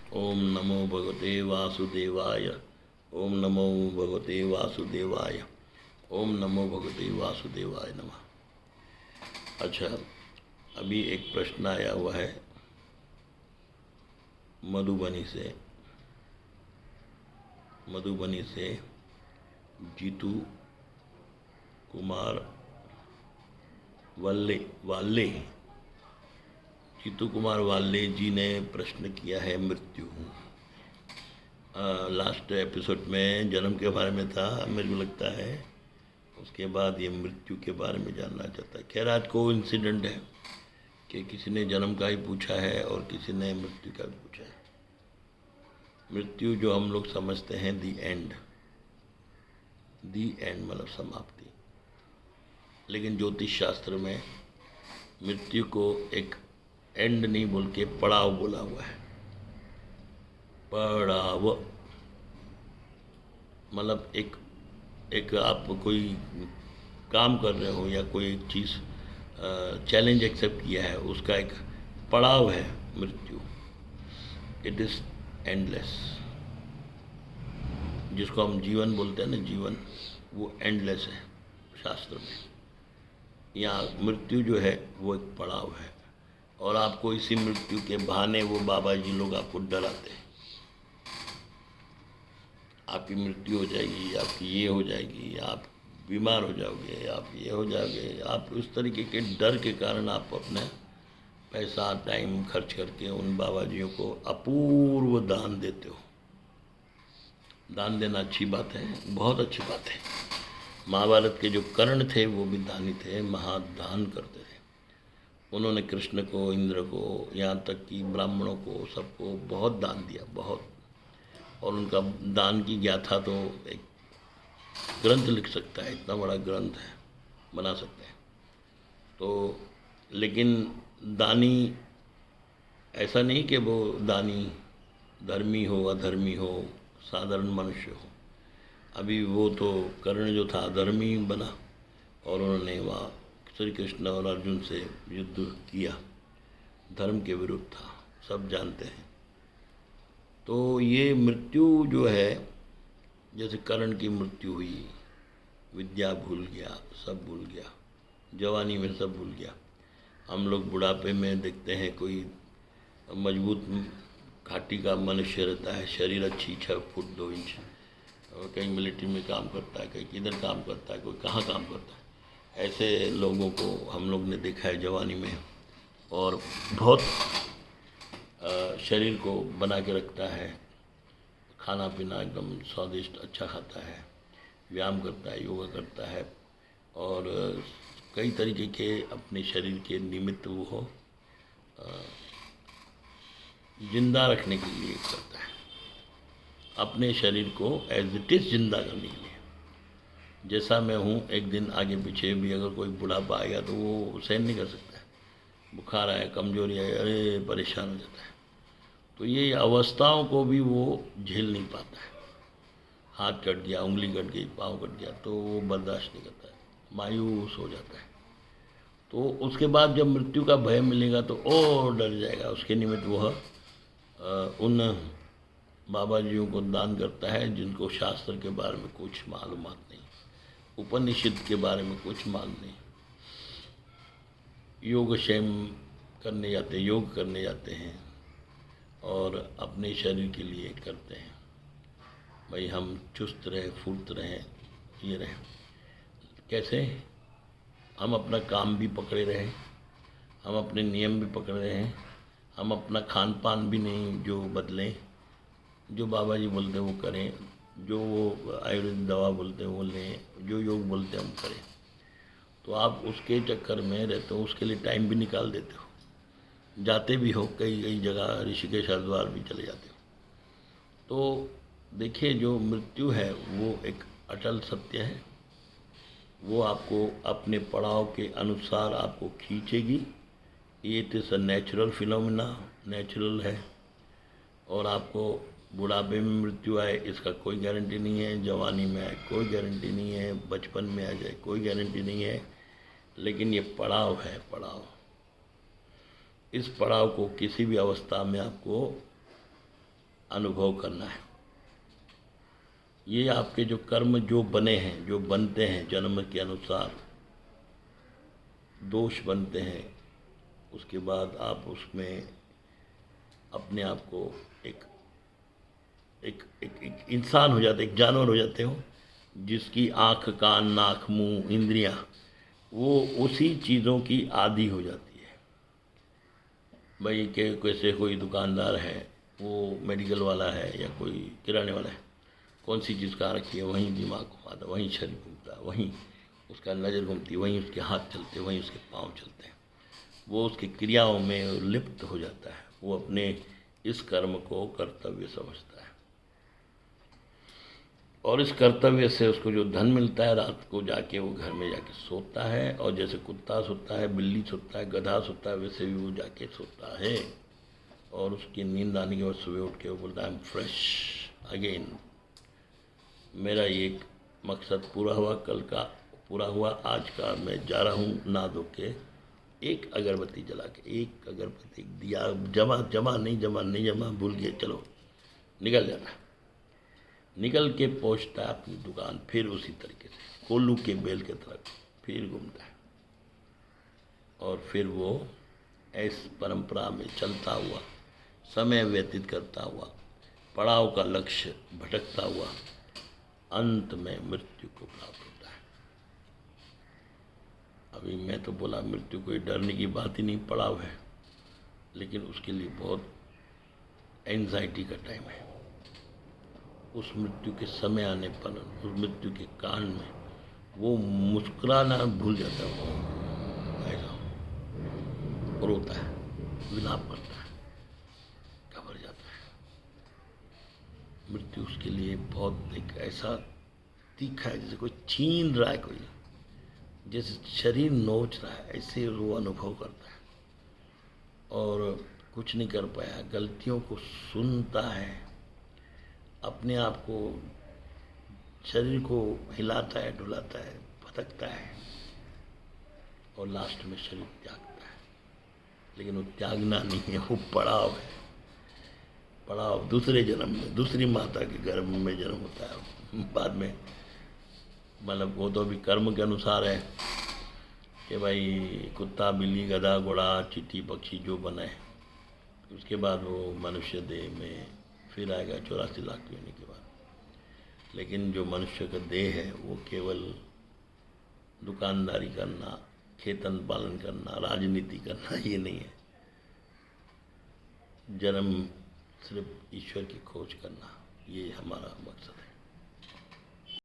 ओम नमो भगवते वासुदेवाय। ओम नमो भगवते वासुदेवाय। ओम नमो भगवते वासुदेवाय नमः। अच्छा, अभी एक प्रश्न आया हुआ है मधुबनी से जीतू कुमार वाले जीतू कुमार वाले जी ने प्रश्न किया है मृत्यु। लास्ट एपिसोड में जन्म के बारे में था, मेरे को लगता है। उसके बाद ये मृत्यु के बारे में जानना चाहता है। खैर, आज को इंसिडेंट है कि किसी ने जन्म का ही पूछा है और किसी ने मृत्यु का भी पूछा है। मृत्यु जो हम लोग समझते हैं दी एंड मतलब समाप्ति, लेकिन ज्योतिष शास्त्र में मृत्यु को एक एंड नहीं बोल के पड़ाव बोला हुआ है। पड़ाव मतलब एक आप कोई काम कर रहे हो या कोई एक चीज़ चैलेंज एक्सेप्ट किया है, उसका एक पड़ाव है मृत्यु। It is endless. जिसको हम जीवन बोलते हैं ना, जीवन, वो एंडलेस है शास्त्र में। यहाँ मृत्यु जो है वो एक पड़ाव है, और आपको इसी मृत्यु के बहाने वो बाबा जी लोग आपको डराते हैं। आपकी मृत्यु हो जाएगी, आपकी ये हो जाएगी, आप बीमार हो जाओगे, आप ये हो जाओगे। आप उस तरीके के डर के कारण आप अपने पैसा टाइम खर्च करके उन बाबा जियों को अपूर्व दान देते हो। दान देना अच्छी बात है, बहुत अच्छी बात है। महाभारत के जो कर्ण थे वो भी दानी थे, महादान करते थे। उन्होंने कृष्ण को, इंद्र को, यहाँ तक कि ब्राह्मणों को, सबको बहुत दान दिया, बहुत। और उनका दान की गाथा तो एक ग्रंथ लिख सकता है, इतना बड़ा ग्रंथ है, बना सकते हैं। तो लेकिन दानी ऐसा नहीं कि वो दानी धर्मी हो, अधर्मी हो, साधारण मनुष्य हो। अभी वो तो कर्ण जो था धर्मी बना, और उन्होंने वहाँ श्री कृष्ण और अर्जुन से युद्ध किया, धर्म के विरुद्ध था, सब जानते हैं। तो ये मृत्यु जो है, जैसे कर्ण की मृत्यु हुई, विद्या भूल गया, सब भूल गया, जवानी में सब भूल गया। हम लोग बुढ़ापे में देखते हैं कोई मजबूत घाटी का मनुष्य रहता है, शरीर अच्छी 6 फुट 2 इंच, और कहीं मिलिट्री में काम करता है, कहीं किधर काम करता है, कोई कहाँ काम करता है। ऐसे लोगों को हम लोग ने देखा है जवानी में, और बहुत शरीर को बना के रखता है, खाना पीना एकदम स्वादिष्ट अच्छा खाता है, व्यायाम करता है, योगा करता है, और कई तरीके के अपने शरीर के निमित्त वो जिंदा रखने के लिए करता है, अपने शरीर को एज इट इज़ जिंदा करने के लिए। जैसा मैं हूँ, एक दिन आगे पीछे भी अगर कोई बुढ़ापा आएगा तो वो सहन नहीं कर सकता है। बुखार आया, कमजोरी आई, अरे परेशान हो जाता है। तो ये अवस्थाओं को भी वो झेल नहीं पाता है। हाथ कट गया, उंगली कट गई, पाँव कट गया, तो वो बर्दाश्त नहीं करता है, मायूस हो जाता है। तो उसके बाद जब मृत्यु का भय मिलेगा तो और डर जाएगा। उसके निमित्त वह उन बाबा जियों को दान करता है जिनको शास्त्र के बारे में कुछ मालूमात नहीं, उपनिषद के बारे में कुछ मालूम नहीं। योग करने जाते हैं और अपने शरीर के लिए करते हैं, भाई हम चुस्त रहें, फुर्त रहें, ये रहें। कैसे? हम अपना काम भी पकड़े रहें, हम अपने नियम भी पकड़े रहें, हम अपना खान पान भी नहीं जो बदलें, जो बाबा जी बोलते हैं वो करें, जो वो आयुर्वेदिक दवा बोलते हैं वो लें, जो योग बोलते हैं हम करें। तो आप उसके चक्कर में रहते हो, उसके लिए टाइम भी निकाल देते हो, जाते भी हो, कई कई जगह ऋषिकेश हरिद्वार भी चले जाते हो। तो देखिए, जो मृत्यु है वो एक अटल सत्य है। वो आपको अपने पड़ाव के अनुसार आपको खींचेगी। It is a natural phenomena, natural है। और आपको बुढ़ापे में मृत्यु आए इसका कोई गारंटी नहीं है, जवानी में आए कोई गारंटी नहीं है, बचपन में आ जाए कोई गारंटी नहीं है। लेकिन ये पड़ाव है, पड़ाव। इस पड़ाव को किसी भी अवस्था में आपको अनुभव करना है। ये आपके जो कर्म जो बने हैं, जो बनते हैं जन्म के अनुसार, दोष बनते हैं, उसके बाद आप उसमें अपने आप को एक एक एक, एक इंसान हो जाते, एक जानवर हो जाते हो, जिसकी आँख, कान, नाक, मुंह, इंद्रियां वो उसी चीज़ों की आदी हो जाती है। भाई के कैसे कोई दुकानदार है, वो मेडिकल वाला है या कोई किराने वाला है, कौन सी चीज़ कहाँ रखी है वहीं दिमाग घुमाता है, वहीं शरीर घूमता है, वहीं उसका नज़र घूमती है, वहीं उसके हाथ चलते हैं, वहीं उसके पाँव चलते हैं। वो उसकी क्रियाओं में लिप्त हो जाता है, वो अपने इस कर्म को कर्तव्य समझता है और इस कर्तव्य से उसको जो धन मिलता है, रात को जाके वो घर में जाके सोता है, और जैसे कुत्ता सोता है, बिल्ली सोता है, गधा सोता है, वैसे भी वो जाके सोता है। और उसकी नींद आने के बाद सुबह उठ के वो बोलता है आई एम फ्रेश अगेन। मेरा एक मकसद पूरा हुआ, कल का पूरा हुआ, आज का मैं जा रहा हूँ नहा धो के, एक अगरबत्ती जला के, एक अगरबत्ती दिया जमा नहीं जमा, भूल गए, चलो निकल जाता है। निकल के पहुँचता है अपनी दुकान, फिर उसी तरीके से कोल्लू के बेल के तरफ फिर घूमता है, और फिर वो इस परंपरा में चलता हुआ, समय व्यतीत करता हुआ, पड़ाव का लक्ष्य भटकता हुआ, अंत में मृत्यु को प्राप्त होता है। अभी मैं तो बोला मृत्यु कोई डरने की बात ही नहीं, पड़ाव है, लेकिन उसके लिए बहुत एंजाइटी का टाइम है। उस मृत्यु के समय आने पर, उस मृत्यु के कान में वो मुस्कुराना भूल जाता है, वो रोता है, विलाप करता है, घबरा जाता है। मृत्यु उसके लिए बहुत एक ऐसा तीखा है, जैसे कोई छीन रहा है, कोई जैसे शरीर नोच रहा है, ऐसे वो अनुभव करता है और कुछ नहीं कर पाया, गलतियों को सुनता है, अपने आप को, शरीर को हिलाता है, डुलाता है, भटकता है, और लास्ट में शरीर त्यागता है। लेकिन वो त्यागना नहीं है, वो पड़ाव है। पड़ाव दूसरे जन्म में, दूसरी माता के गर्भ में जन्म होता है बाद में, मतलब वो तो अभी कर्म के अनुसार है कि भाई कुत्ता, बिल्ली, गधा, घोड़ा, चींटी, पक्षी जो बने, उसके बाद वो मनुष्य देह में फिर आएगा 84 लाख होने के बाद। लेकिन जो मनुष्य का देह है वो केवल दुकानदारी करना, खेतन पालन करना, राजनीति करना ये नहीं है। जन्म सिर्फ ईश्वर की खोज करना, ये हमारा मकसद है।